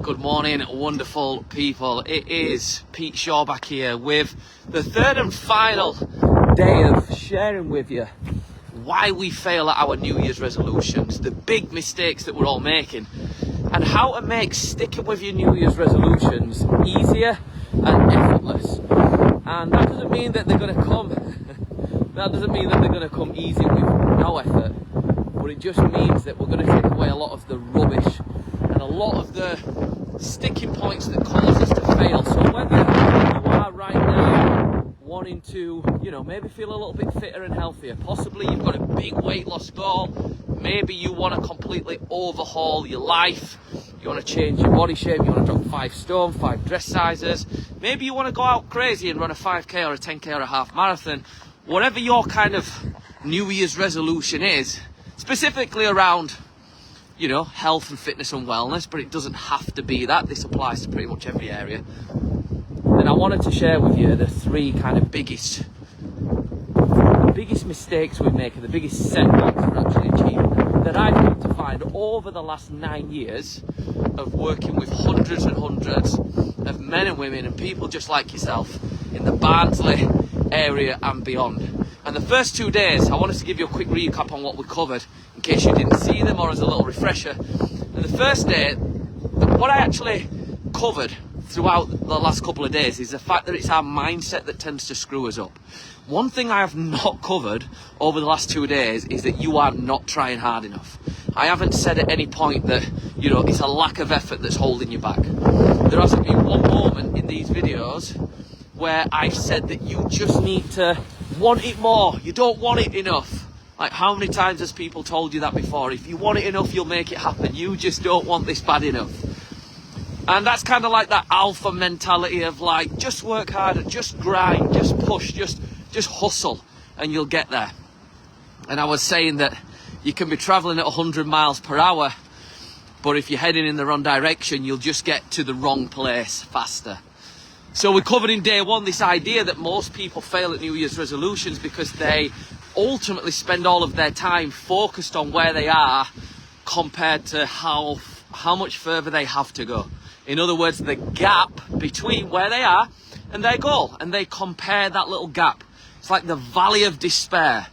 Good morning, wonderful people. It is Pete Shaw back here with the third and final day of sharing with you why we fail at our New Year's resolutions, the big mistakes that we're all making, and how to make sticking with your New Year's resolutions easier and effortless. And that doesn't mean that they're going to come. That doesn't mean that they're going to come easy with no effort, but it just means that we're going to take away a lot of the rubbish and a lot of the sticking points that cause us to fail. So whether you are right now wanting to, maybe feel a little bit fitter and healthier, possibly you've got a big weight loss goal, maybe you want to completely overhaul your life, you want to change your body shape, you want to drop 5 stone, 5 dress sizes, maybe you want to go out crazy and run a 5k or a 10k or a half marathon, whatever your kind of New Year's resolution is, specifically around health and fitness and wellness, but it doesn't have to be that. This applies to pretty much every area. And I wanted to share with you the 3 kind of biggest mistakes we make and the biggest setbacks for actually achieving them, that I've come to find over the last 9 years of working with hundreds and hundreds of men and women and people just like yourself in the Barnsley area and beyond. And the first 2 days, I wanted to give you a quick recap on what we covered, in case you didn't see them or as a little refresher. And the first day, what I actually covered throughout the last couple of days is the fact that it's our mindset that tends to screw us up. One thing I have not covered over the last 2 days is that you are not trying hard enough. I haven't said at any point that, it's a lack of effort that's holding you back. There hasn't been one moment in these videos where I've said that you just need to want it more. You don't want it enough. Like, how many times has people told you that before? If you want it enough, you'll make it happen. You just don't want this bad enough. And that's kind of like that alpha mentality of like, just work harder, just grind, just push, just hustle, and you'll get there. And I was saying that you can be traveling at 100 miles per hour, but if you're heading in the wrong direction, you'll just get to the wrong place faster. So we covered in day 1 this idea that most people fail at New Year's resolutions because they ultimately spend all of their time focused on where they are compared to how much further they have to go. In other words, the gap between where they are and their goal, and they compare that little gap. It's like the valley of despair.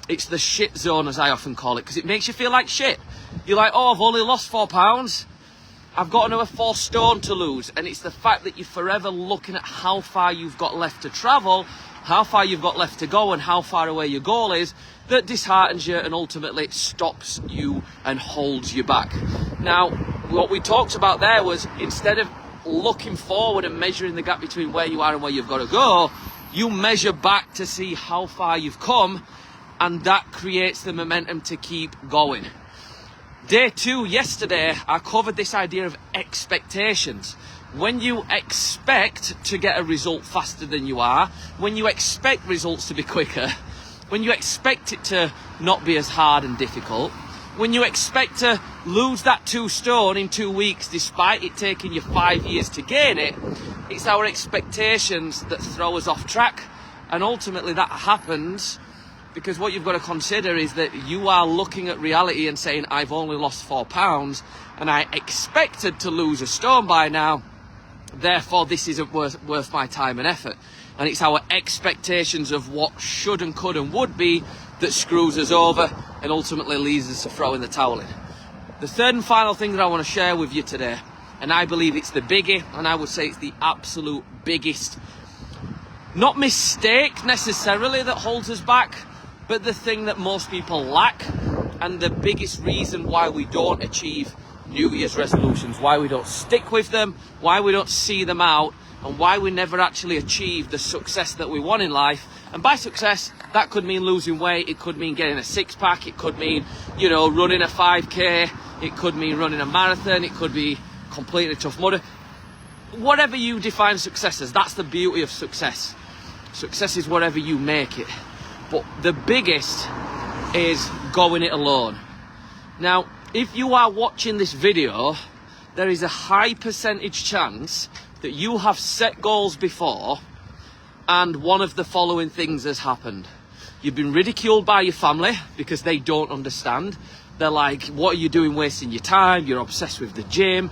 It's the shit zone, as I often call it, because it makes you feel like shit. You're like, oh, I've only lost 4 pounds. I've got another 4 stone to lose. And it's the fact that you're forever looking at how far you've got left to travel, how far you've got left to go, and how far away your goal is, that disheartens you and ultimately stops you and holds you back. Now, what we talked about there was, instead of looking forward and measuring the gap between where you are and where you've got to go, you measure back to see how far you've come, and that creates the momentum to keep going. Day 2, yesterday, I covered this idea of expectations. When you expect to get a result faster than you are, when you expect results to be quicker, when you expect it to not be as hard and difficult, when you expect to lose that 2 stone in 2 weeks despite it taking you 5 years to gain it, it's our expectations that throw us off track. And ultimately that happens because what you've got to consider is that you are looking at reality and saying, I've only lost 4 pounds and I expected to lose a stone by now, therefore this isn't worth my time and effort. And it's our expectations of what should and could and would be that screws us over and ultimately leads us to throwing the towel in. The third and final thing that I want to share with you today, and I believe it's the biggie, and I would say it's the absolute biggest, not mistake necessarily that holds us back, but the thing that most people lack, and the biggest reason why we don't achieve New Year's resolutions, why we don't stick with them, why we don't see them out, and why we never actually achieve the success that we want in life. And by success, that could mean losing weight, it could mean getting a 6-pack, it could mean, running a 5k, it could mean running a marathon, it could be completing a Tough Mudder. Whatever you define success as, that's the beauty of success. Success is whatever you make it. But the biggest is going it alone. Now, if you are watching this video, there is a high percentage chance that you have set goals before and one of the following things has happened. You've been ridiculed by your family because they don't understand. They're like, what are you doing wasting your time? You're obsessed with the gym.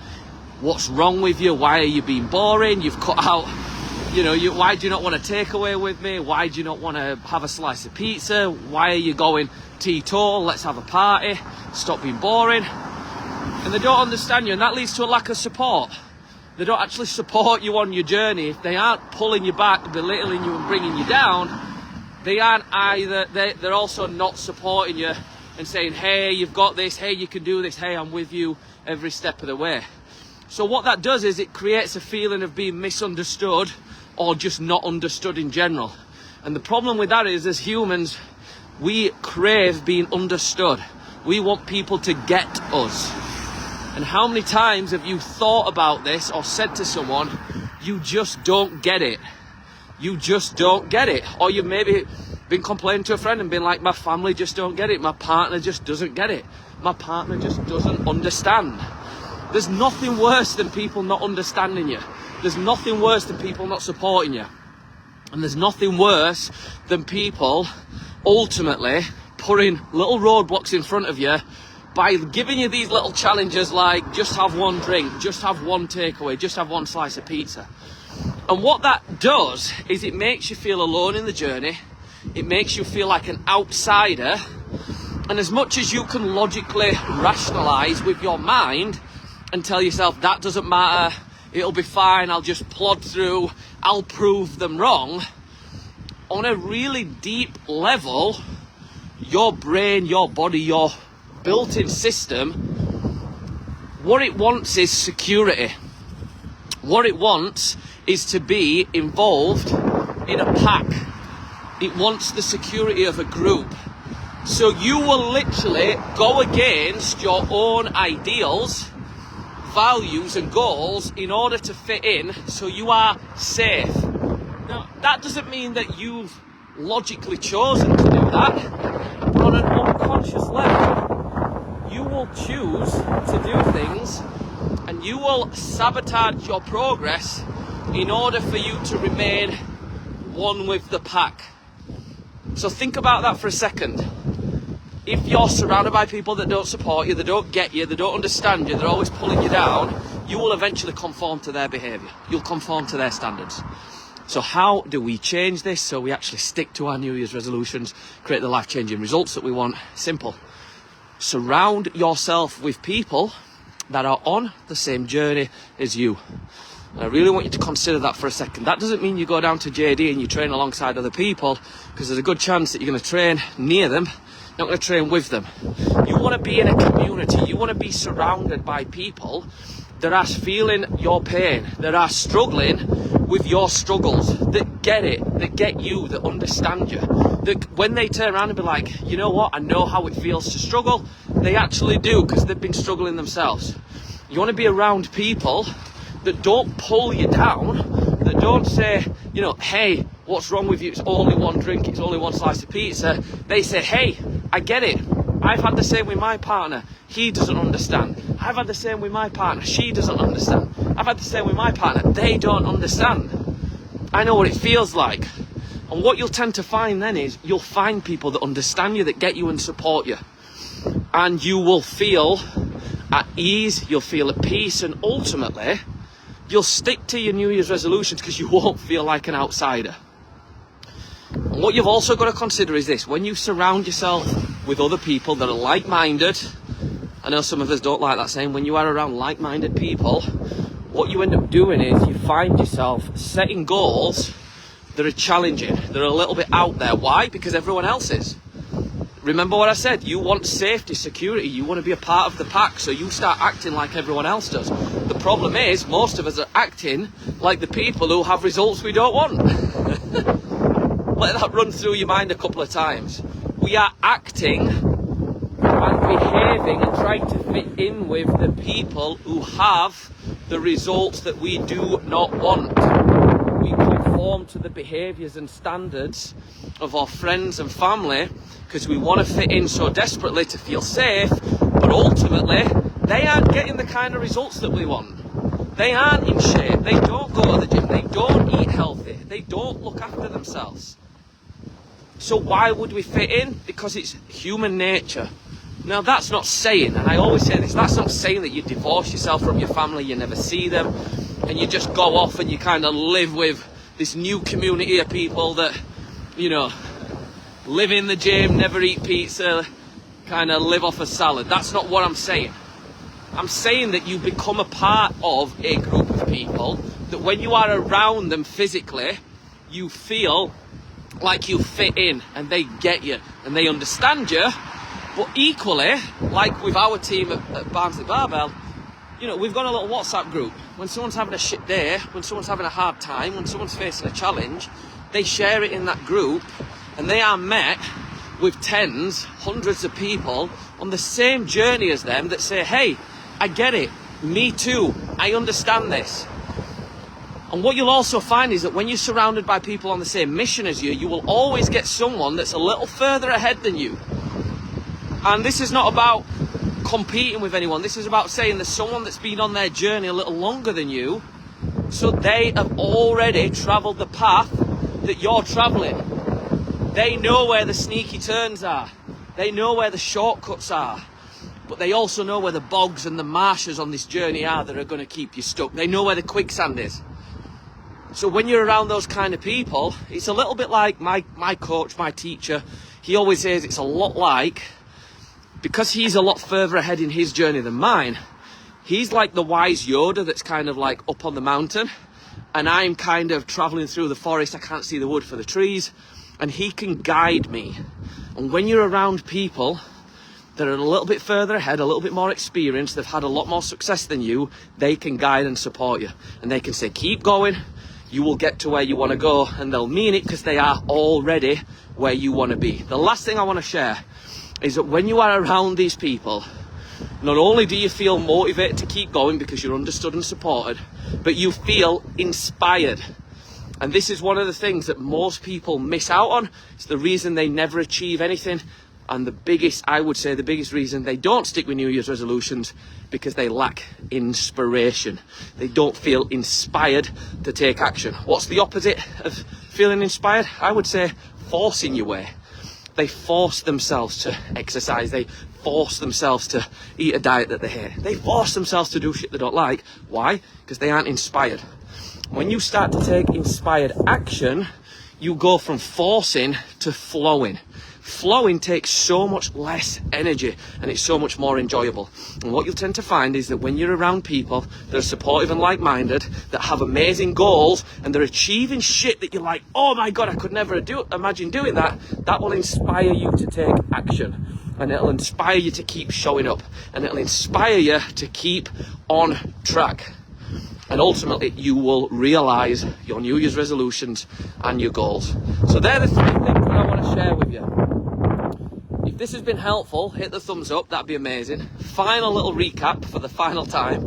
what's wrong with you? Why are you being boring? You've cut out, why do you not want a takeaway with me? Why do you not want to have a slice of pizza? Why are you going teetotal? Let's have a party. Stop being boring. And they don't understand you, and that leads to a lack of support. They don't actually support you on your journey. If they aren't pulling you back, belittling you and bringing you down, they aren't either, they're also not supporting you and saying, hey, you've got this, hey, you can do this, hey, I'm with you every step of the way. So what that does is it creates a feeling of being misunderstood or just not understood in general. And the problem with that is, as humans, we crave being understood. We want people to get us. And how many times have you thought about this or said to someone, you just don't get it? You just don't get it. Or you've maybe been complaining to a friend and been like, my family just don't get it. My partner just doesn't get it. My partner just doesn't understand. There's nothing worse than people not understanding you. There's nothing worse than people not supporting you. And there's nothing worse than people ultimately putting little roadblocks in front of you by giving you these little challenges like just have one drink, just have one takeaway, just have one slice of pizza. And what that does is it makes you feel alone in the journey. It makes you feel like an outsider. And as much as you can logically rationalise with your mind and tell yourself that doesn't matter, it'll be fine, I'll just plod through, I'll prove them wrong, on a really deep level, your brain, your body, your built-in system, what it wants is security. What it wants is to be involved in a pack. It wants the security of a group. So you will literally go against your own ideals, values and goals in order to fit in, so you are safe. Now, that doesn't mean that you've logically chosen to do that, but on an unconscious level, you will choose to do things and you will sabotage your progress in order for you to remain one with the pack. So think about that for a second. If you're surrounded by people that don't support you, they don't get you, they don't understand you, they're always pulling you down, you will eventually conform to their behaviour. You'll conform to their standards. So how do we change this so we actually stick to our New Year's resolutions, create the life-changing results that we want? Simple. Surround yourself with people that are on the same journey as you. And I really want you to consider that for a second. That doesn't mean you go down to JD and you train alongside other people, because there's a good chance that you're going to train near them, not going to train with them. You want to be in a community. You want to be surrounded by people that are feeling your pain, that are struggling with your struggles, that get it, that get you, that understand you. That when they turn around and be like, you know what, I know how it feels to struggle, they actually do, because they've been struggling themselves. You want to be around people that don't pull you down, that don't say, hey, what's wrong with you? It's only one drink, it's only one slice of pizza. They say, hey, I get it. I've had the same with my partner. He doesn't understand. I've had the same with my partner. She doesn't understand. I've had the same with my partner. They don't understand. I know what it feels like. And what you'll tend to find then is you'll find people that understand you, that get you and support you. And you will feel at ease, you'll feel at peace, and ultimately, you'll stick to your New Year's resolutions because you won't feel like an outsider. And what you've also got to consider is this: when you surround yourself with other people that are like-minded, I know some of us don't like that saying, when you are around like-minded people, what you end up doing is you find yourself setting goals that are challenging, that are a little bit out there. Why? Because everyone else is. Remember what I said, you want safety, security, you want to be a part of the pack, so you start acting like everyone else does. The problem is, most of us are acting like the people who have results we don't want. Let that run through your mind a couple of times. We are acting and behaving and trying to fit in with the people who have the results that we do not want. We conform to the behaviours and standards of our friends and family because we want to fit in so desperately to feel safe, but ultimately they aren't getting the kind of results that we want. They aren't in shape, they don't go to the gym, they don't eat healthy, they don't look after themselves. So why would we fit in? Because it's human nature. Now that's not saying, and I always say this, that's not saying that you divorce yourself from your family, you never see them, and you just go off and you kind of live with this new community of people that, you know, live in the gym, never eat pizza, kind of live off a salad. That's not what I'm saying. I'm saying that you become a part of a group of people that when you are around them physically, you feel like you fit in and they get you and they understand you. But equally, like with our team at Barnsley Barbell, you know, we've got a little WhatsApp group. When someone's having a shit day, when someone's having a hard time, when someone's facing a challenge, they share it in that group and they are met with tens, hundreds of people on the same journey as them that say, hey, I get it, me too, I understand this. And what you'll also find is that when you're surrounded by people on the same mission as you, you will always get someone that's a little further ahead than you. And this is not about competing with anyone. This is about saying there's someone that's been on their journey a little longer than you, so they have already travelled the path that you're travelling. They know where the sneaky turns are. They know where the shortcuts are. But they also know where the bogs and the marshes on this journey are that are going to keep you stuck. They know where the quicksand is. So when you're around those kind of people, it's a little bit like my coach, my teacher. He always says it's a lot like, because he's a lot further ahead in his journey than mine, he's like the wise Yoda that's kind of like up on the mountain, and I'm kind of traveling through the forest. I can't see the wood for the trees, and he can guide me. And when you're around people that are a little bit further ahead, a little bit more experienced, they've had a lot more success than you, they can guide and support you. And they can say, keep going, you will get to where you want to go, and they'll mean it because they are already where you want to be. The last thing I want to share is that when you are around these people, not only do you feel motivated to keep going because you're understood and supported, but you feel inspired. And this is one of the things that most people miss out on. It's the reason they never achieve anything. And I would say the biggest reason they don't stick with New Year's resolutions, because they lack inspiration. They don't feel inspired to take action. What's the opposite of feeling inspired? I would say forcing your way. They force themselves to exercise. They force themselves to eat a diet that they hate. They force themselves to do shit they don't like. Why? Because they aren't inspired. When you start to take inspired action, you go from forcing to flowing. Flowing takes so much less energy and it's so much more enjoyable. And what you'll tend to find is that when you're around people that are supportive and like-minded, that have amazing goals, and they're achieving shit that you're like, oh my God, I could never imagine doing that, that will inspire you to take action. And it'll inspire you to keep showing up. And it'll inspire you to keep on track. And ultimately, you will realise your New Year's resolutions and your goals. So they're the 3 things that I want to share with you. If this has been helpful, hit the thumbs up, that'd be amazing. Final little recap for the final time.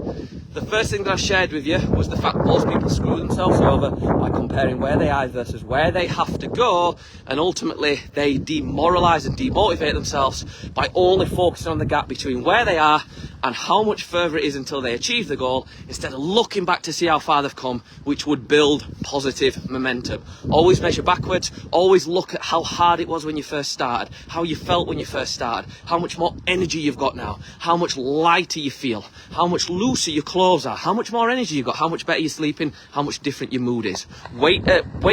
The first thing that I shared with you was the fact that most people screw themselves over by comparing where they are versus where they have to go, and ultimately they demoralise and demotivate themselves by only focusing on the gap between where they are and how much further it is until they achieve the goal, instead of looking back to see how far they've come, which would build positive momentum. Always measure backwards, always look at how hard it was when you first started, how you felt when you first started, how much more energy you've got now, how much lighter you feel, how much looser your clothes are, how much more energy you've got, how much better you're sleeping, how much different your mood is. Weight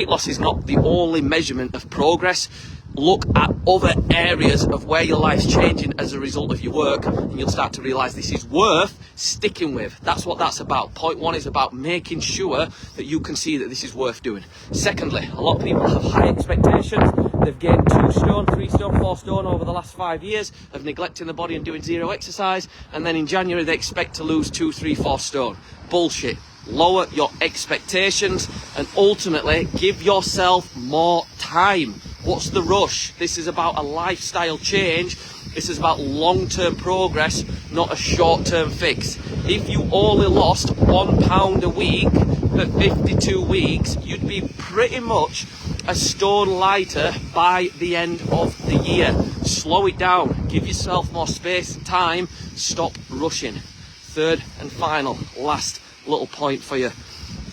loss is not the only measurement of progress. Look at other areas of where your life's changing as a result of your work, and you'll start to realise this is worth sticking with. That's what that's about. Point 1 is about making sure that you can see that this is worth doing. Secondly, a lot of people have high expectations. They've gained 2 stone, 3 stone, 4 stone over the last 5 years of neglecting the body and doing 0 exercise, and then in January they expect to lose 2, 3, 4 stone. Bullshit. Lower your expectations and ultimately give yourself more time. What's the rush? This is about a lifestyle change. This is about long-term progress, not a short-term fix. If you only lost £1 a week for 52 weeks, you'd be pretty much a stone lighter by the end of the year. Slow it down. Give yourself more space and time. Stop rushing. Third and final, last little point for you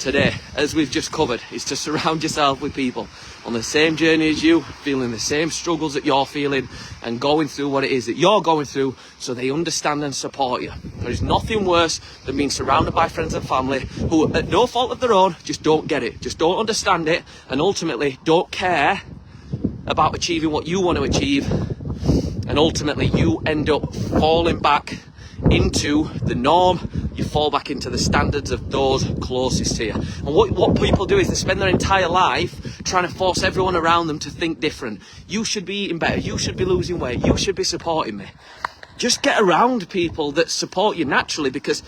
today, as we've just covered, is to surround yourself with people on the same journey as you, feeling the same struggles that you're feeling and going through what it is that you're going through, so they understand and support you. There is nothing worse than being surrounded by friends and family who, at no fault of their own, just don't get it, just don't understand it, and ultimately don't care about achieving what you want to achieve, and ultimately you end up falling back into the norm. You fall back into the standards of those closest to you. And what people do is they spend their entire life trying to force everyone around them to think different. You should be eating better, you should be losing weight, you should be supporting me. Just get around people that support you naturally, because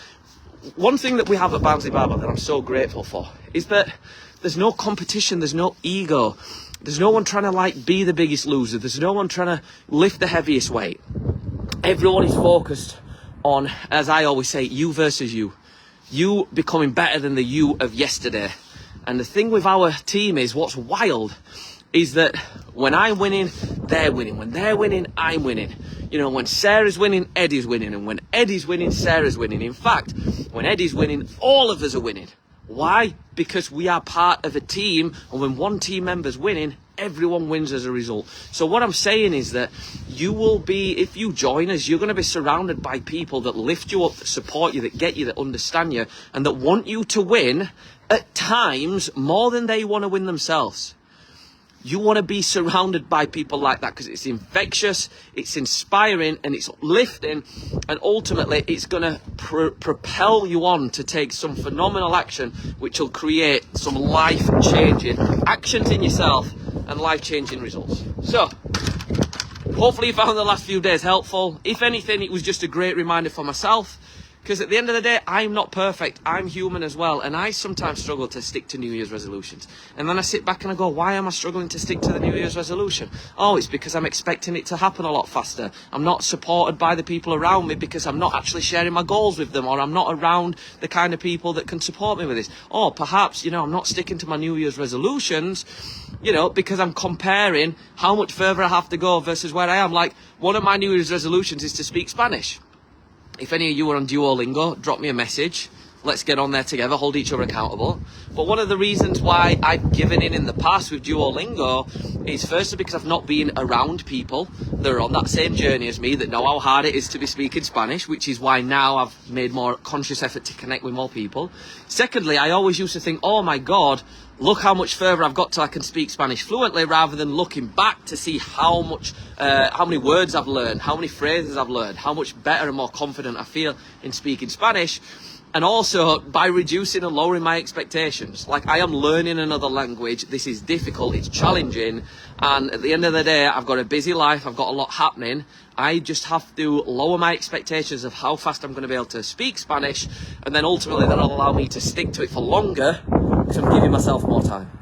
one thing that we have at Barnsley Barbell that I'm so grateful for is that there's no competition, there's no ego, there's no one trying to like be the biggest loser, there's no one trying to lift the heaviest weight. Everyone is focused on, as I always say, you versus you. You becoming better than the you of yesterday. And the thing with our team is, what's wild is that when I'm winning, they're winning. When they're winning, I'm winning. You know, when Sarah's winning, Eddie's winning. And when Eddie's winning, Sarah's winning. In fact, when Eddie's winning, all of us are winning. Why? Because we are part of a team, and when one team member's winning, everyone wins as a result. So what I'm saying is that you will be, if you join us, you're going to be surrounded by people that lift you up, that support you, that get you, that understand you, and that want you to win at times more than they want to win themselves. You want to be surrounded by people like that because it's infectious, it's inspiring, and it's uplifting, and ultimately it's going to propel you on to take some phenomenal action which will create some life-changing actions in yourself and life-changing results. So, hopefully you found the last few days helpful. If anything, it was just a great reminder for myself, because at the end of the day, I'm not perfect. I'm human as well, and I sometimes struggle to stick to New Year's resolutions. And then I sit back and I go, why am I struggling to stick to the New Year's resolution? Oh, it's because I'm expecting it to happen a lot faster. I'm not supported by the people around me because I'm not actually sharing my goals with them, or I'm not around the kind of people that can support me with this. Or perhaps, I'm not sticking to my New Year's resolutions, because I'm comparing how much further I have to go versus where I am. Like, one of my New Year's resolutions is to speak Spanish. If any of you are on Duolingo, drop me a message. Let's get on there together, hold each other accountable. But one of the reasons why I've given in the past with Duolingo is firstly because I've not been around people that are on that same journey as me, that know how hard it is to be speaking Spanish, which is why now I've made more conscious effort to connect with more people. Secondly, I always used to think, oh my God, look how much further I've got till I can speak Spanish fluently, rather than looking back to see how many words I've learned, how many phrases I've learned, how much better and more confident I feel in speaking Spanish. And also by reducing and lowering my expectations. Like, I am learning another language. This is difficult, it's challenging. And at the end of the day, I've got a busy life, I've got a lot happening. I just have to lower my expectations of how fast I'm going to be able to speak Spanish. And then ultimately that'll allow me to stick to it for longer, because I'm giving myself more time.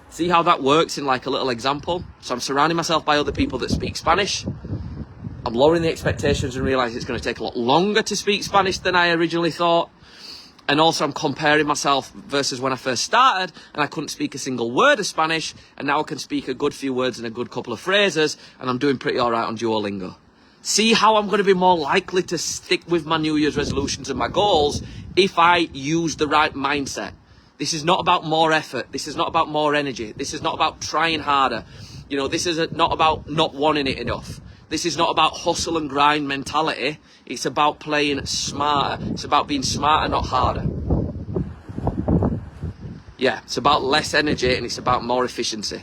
See how that works in like a little example? So I'm surrounding myself by other people that speak Spanish. I'm lowering the expectations and realising it's going to take a lot longer to speak Spanish than I originally thought. And also I'm comparing myself versus when I first started and I couldn't speak a single word of Spanish, and now I can speak a good few words and a good couple of phrases, and I'm doing pretty all right on Duolingo. See how I'm going to be more likely to stick with my New Year's resolutions and my goals if I use the right mindset. This is not about more effort. This is not about more energy. This is not about trying harder. This is not about not wanting it enough. This is not about hustle and grind mentality. It's about playing smarter. It's about being smarter, not harder. Yeah, it's about less energy and it's about more efficiency.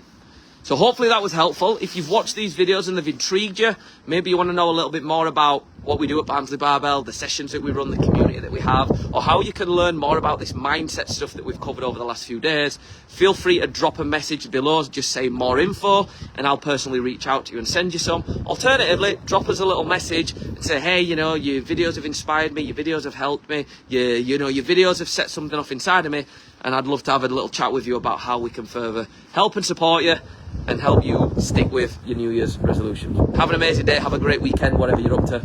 So hopefully that was helpful. If you've watched these videos and they've intrigued you, maybe you want to know a little bit more about what we do at Barnsley Barbell, the sessions that we run, the community that we have, or how you can learn more about this mindset stuff that we've covered over the last few days, feel free to drop a message below, just say more info, and I'll personally reach out to you and send you some. Alternatively, drop us a little message and say, hey, your videos have inspired me, your videos have helped me, your videos have set something off inside of me, and I'd love to have a little chat with you about how we can further help and support you and help you stick with your New Year's resolutions. Have an amazing day, have a great weekend, whatever you're up to.